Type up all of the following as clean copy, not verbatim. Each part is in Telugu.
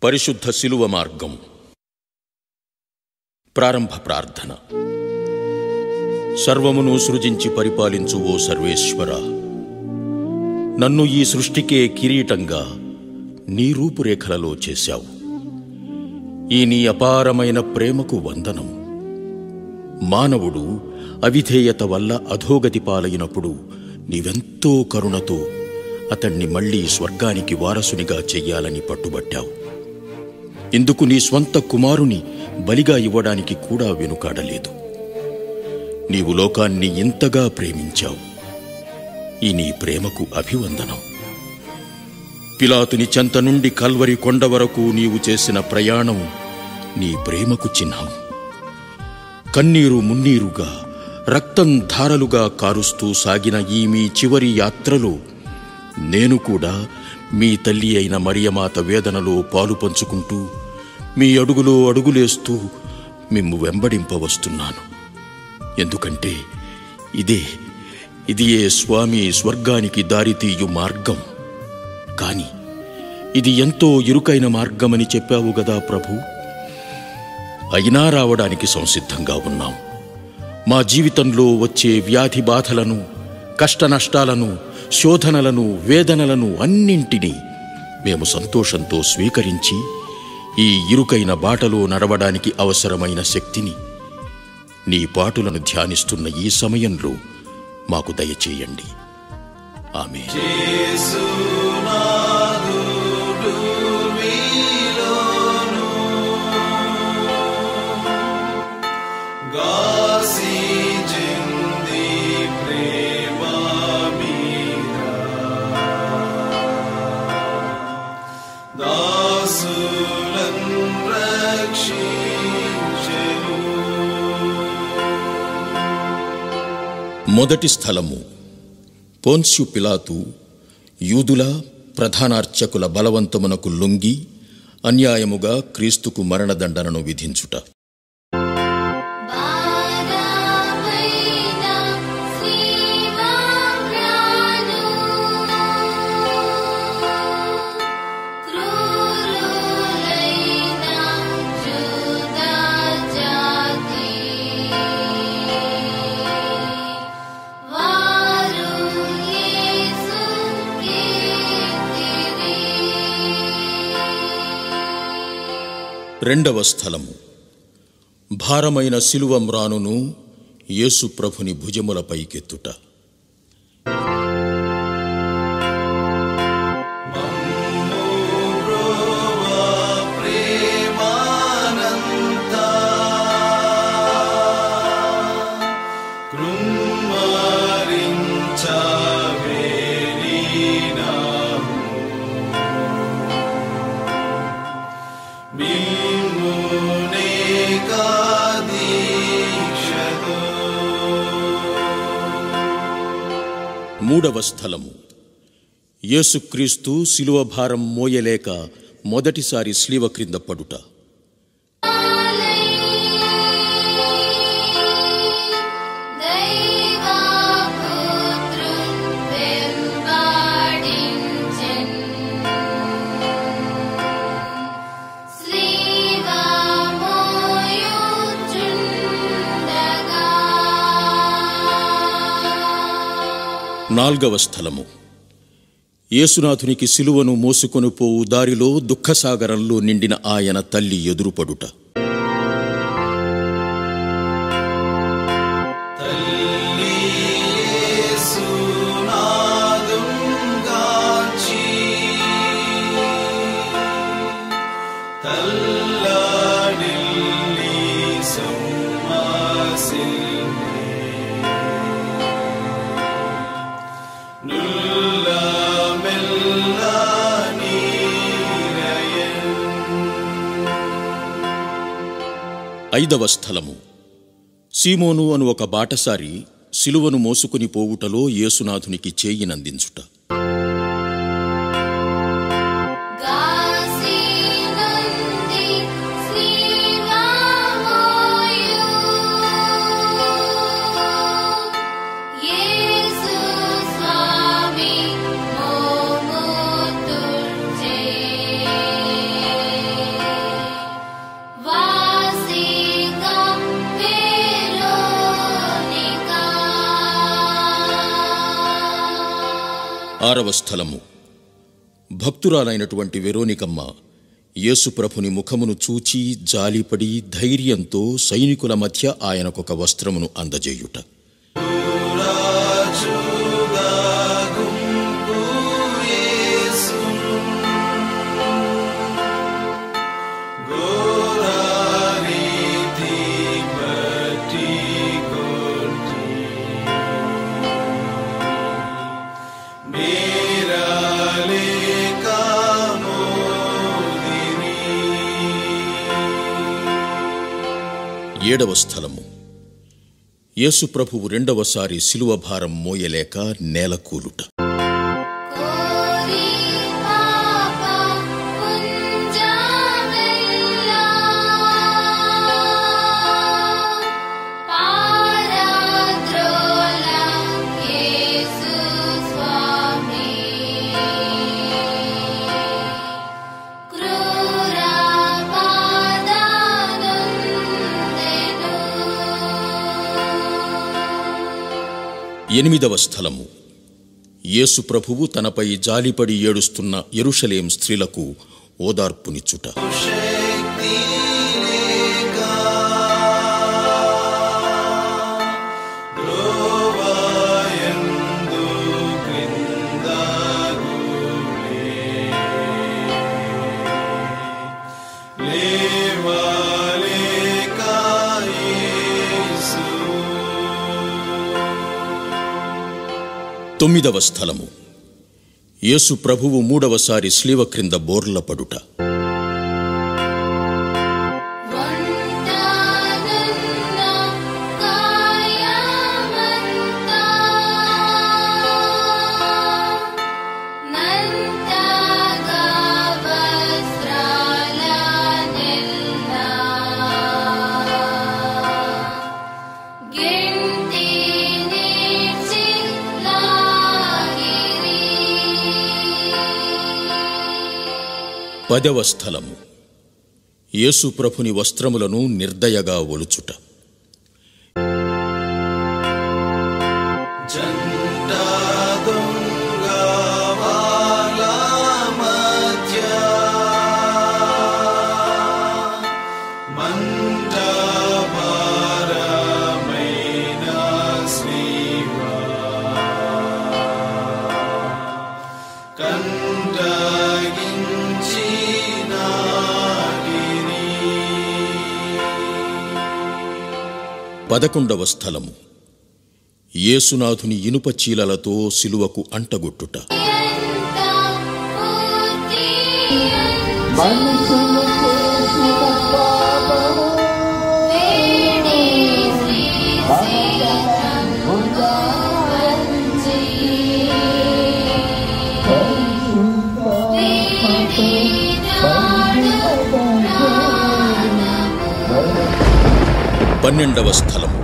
పరిశుద్ధ శిలువ మార్గం. ప్రారంభ ప్రార్థన. సర్వమును సృజించి పరిపాలించు ఓ సర్వేశ్వర, నన్ను ఈ సృష్టికే కిరీటంగా నీ రూపురేఖలలో చేశావు. ఈ నీ అపారమైన ప్రేమకు వందనం. మానవుడు అవిధేయత వల్ల అధోగతి పాలైనప్పుడు నీవెంతో కరుణతో అతణ్ణి మళ్లీ స్వర్గానికి వారసునిగా చెయ్యాలని పట్టుబట్టావు. ఇందుకు నీ స్వంత కుమారుని బలిగా ఇవ్వడానికి కూడా వెనుకాడలేదు. నీవు లోకాన్ని ఇంతగా ప్రేమించావు. ఈ నీ ప్రేమకు అభివందనం. పిలాతుని చెంత నుండి కల్వరి కొండ వరకు నీవు చేసిన ప్రయాణం నీ ప్రేమకు చిహ్నం. కన్నీరు మున్నీరుగా, రక్తం ధారలుగా కారుస్తూ సాగిన ఈ మీ చివరి యాత్రలో నేను కూడా మీ తల్లి అయిన మరియమాత వేదనలో పాలు పంచుకుంటూ, మీ అడుగులో అడుగులేస్తూ మిమ్ము వెంబడింపవస్తున్నాను. ఎందుకంటే ఇదియే స్వామి స్వర్గానికి దారితీయు మార్గం. కాని ఇది ఎంతో ఇరుకైన మార్గమని చెప్పావు గదా ప్రభు. అయినా రావడానికి సంసిద్ధంగా ఉన్నాం. మా జీవితంలో వచ్చే వ్యాధి బాధలను, కష్టనష్టాలను, శోధనలను, వేదనలను అన్నింటినీ మేము సంతోషంతో స్వీకరించి ఈ ఇరుకైన బాటలో నడవడానికి అవసరమైన శక్తిని నీ పాటులను ధ్యానిస్తున్న ఈ సమయంలో మాకు దయచేయండి. ఆమేన్. మొదటి స్థలము. పోన్స్యు పిలాతు యూదుల ప్రధానార్చకుల బలవంతమునకు లొంగి అన్యాయముగా క్రీస్తుకు మరణదండనను విధించుట. రెండవ స్థలము. భారమైన శిలువ మ్రానును యేసు ప్రభుని భుజములపైకెత్తుట. మూడవ స్థలము. యేసుక్రీస్తు శిలువ భారం మోయలేక మొదటిసారి శిలువ క్రింద పడుట. నాల్గవ స్థలము. యేసునాథునికి శిలువను మోసుకొని పోవు దారిలో దుఃఖసాగరంలో నిండిన ఆయన తల్లి ఎదురుపడుట. ఐదవ స్థలము. సీమోను అను ఒక బాటసారి శిలువను మోసుకుని పోవుటలో యేసునాథునికి చేయినందించుట. స్వామి 「ఆరవ స్థలము. భక్తురాలైనటువంటి వెరోనికమ్మ యేసుప్రభుని ముఖమును చూచి జాలిపడి ధైర్యంతో సైనికుల మధ్య ఆయనకొక వస్త్రమును అందజేయుట. ఏడవ స్థలము. యేసుప్రభువు రెండవసారి శిలువ భారం మోయలేక నేలకూలుట. ఎనిమిదవ స్థలము. యేసుప్రభువు తనపై జాలిపడి ఏడుస్తున్న యెరూషలేం స్త్రీలకు ఓదార్పునిచ్చుట. తొమ్మిదవ స్థలము. యేసు ప్రభువు మూడవసారి శిలువ క్రింద బోర్లపడుట. పదవ స్థలము. యేసు ప్రభుని వస్త్రములను నిర్దయగా ఒలుచుట. పదకొండవ స్థలము. యేసునాథుని ఇనుప చీలలతో శిలువకు అంటగొట్టుట. పన్నెండవ స్థలము.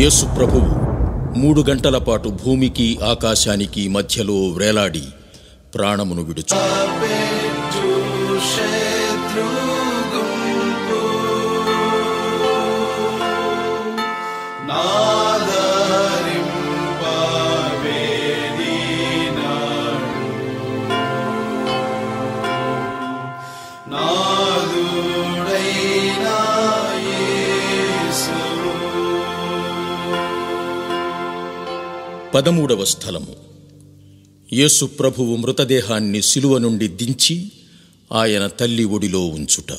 యేసు ప్రభువు 3 గంటల పాటు భూమికి ఆకాశానికి మధ్యలో వ్రేలాడి ప్రాణమును విడుచు. పదమూడవ స్థలము. యేసు ప్రభువు మృతదేహాన్ని శిలువ నుండి దించి ఆయన తల్లి ఒడిలో ఉంచుట.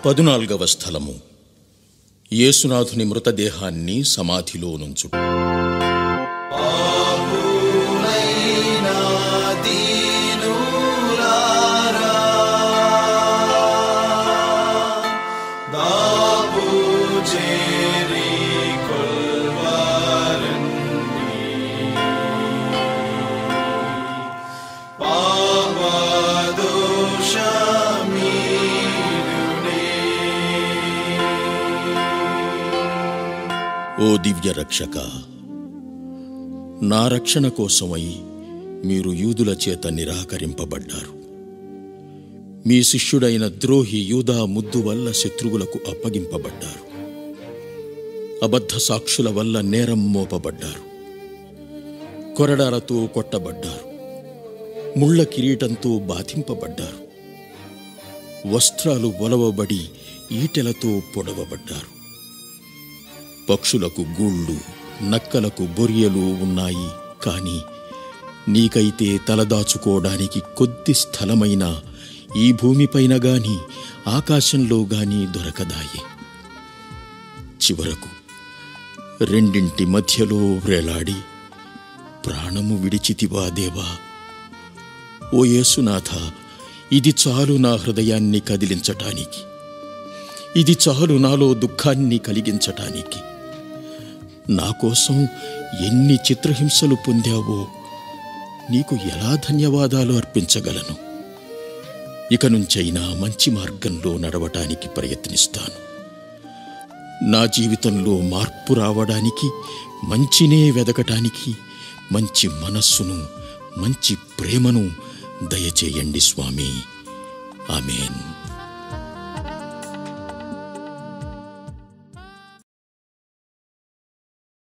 పదునాల్గవ స్థలము. యేసునాథుని మృతదేహాన్ని సమాధిలో నుంచుట. ఓ దివ్య రక్షక, నా రక్షణ కోసమై మీరు యూదుల చేత నిరాకరింపబడ్డారు. మీ శిష్యుడైన ద్రోహి యూదా ముద్దు వల్ల శత్రువులకు అప్పగింపబడ్డారు. అబద్ధ సాక్షుల వల్ల నేరం మోపబడ్డారు. కొరడాలతో కొట్టబడ్డారు. ముళ్ళ కిరీటంతో బాధింపబడ్డారు. వస్త్రాలు ఒలవబడి ఈటెలతో పొడవబడ్డారు. పక్షులకు గూళ్ళు, నక్కలకు బొరియలు ఉన్నాయి, కాని నీకైతే తలదాచుకోవడానికి కొద్ది స్థలమైనా ఈ భూమిపైన గాని ఆకాశంలో గాని దొరకదాయే. చివరకు రెండింటి మధ్యలో వ్రేలాడి ప్రాణము విడిచితివా దేవా? ఓ యేసునాథ, ఇది చాలు నా హృదయాన్ని కదిలించటానికి. ఇది చాలు నాలో దుఃఖాన్ని కలిగించటానికి. నా కోసం ఎన్ని చిత్రహింసలు పొందావో నీకు ఎలా ధన్యవాదాలు అర్పించగలను? ఇక నుంచైనా మంచి మార్గంలో నడవటానికి ప్రయత్నిస్తాను. నా జీవితంలో మార్పు రావడానికి, మంచినే వెదకటానికి మంచి మనస్సును, మంచి ప్రేమను దయచేయండి స్వామి. ఆమేన్.